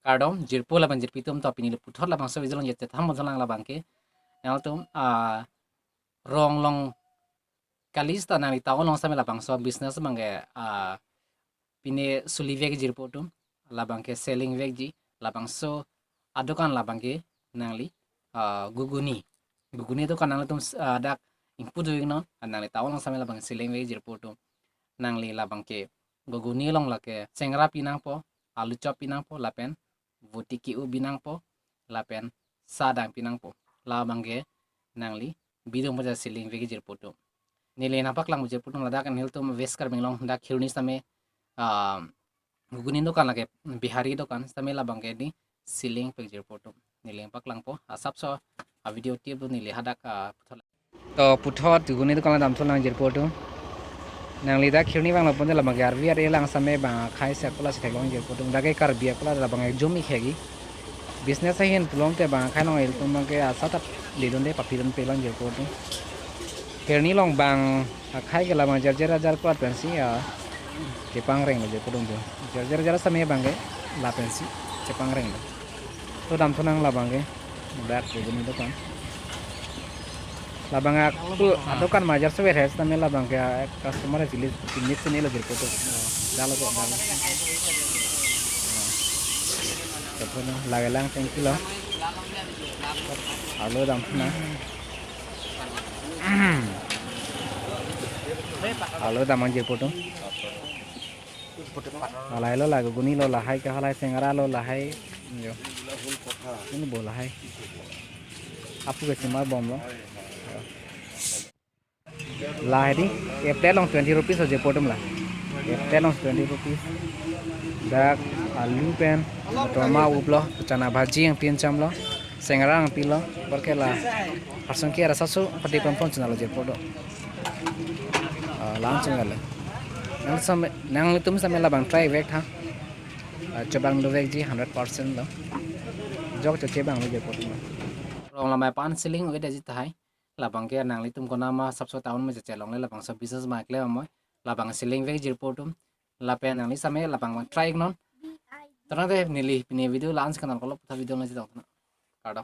kardom jirpo laban jirpitum to pinil puthor labang so bijolong yete tham mojolang labang ke nang tum rong long kalista nang taw long same labang so business mangge pine suli veg jirpo tum labang ke selling veg ji labang so adokan labang ke nangli guguni guguni to kanang tum dak input doing non nangli taw long same labang selling veg jirpo tum nangli labang ke guguni long lake sengra pinang po alu chop pinang po lapen votiki u binang po lapen sadang pinang po labang ke nangli bidong moja selling veg jirpo tum nile napak lang jirpo tum ladak nil tum veskar minglong dak khiruni same guguni dokan lage bihari dokan same labang ke di selling veg jirpo tum nile napak lang po asap so video tip nile hadak to puthot guguni dokan dam so lang jirpo tum nang lida khirni bang lapon la magar biar elang same bang khai se kola se long je putung dage kar biya kola la bang jomi khegi business hin pulong te bang khai long el tum bang ke asata lidon de papiron pelong je putung khirni long bang khai ke la bang jar jar kola pensi jepang reng je putung jo jar same bang ke la pensi jepang reng to dam thonang la bang ke dak guni dokan labang aku adokan majar sewer has tamel labang ke customer cilik cilik sini lagi foto dalo kok dalo tepono lagelang thank you lo halo dam na halo dam anjir foto halai lo lagu guni lo lahai ke halai sengara lo lahai yo ini bola hai apu ke cuma bom lo lah ini FT long 20 rupees aja potom lah FT long 20 rupees dak alu pen toma ublo chana bhaji yang 3 cham lo sengara ang pilo porque la person que era sasu pati pon chana lo je podo launching gale nang tum same la bang try vek ha chabang do vek ji 100% lo jok cho che bang lo je podo rong la mai pan ceiling oi da ji tai labang ke nang litum ko nama sabso taun me chelong le labang so business ma kle amoy labang selling ve jirpotum lapen nang li same labang try non tarang de nili pini video launch kanal ko lo video na ji dong kada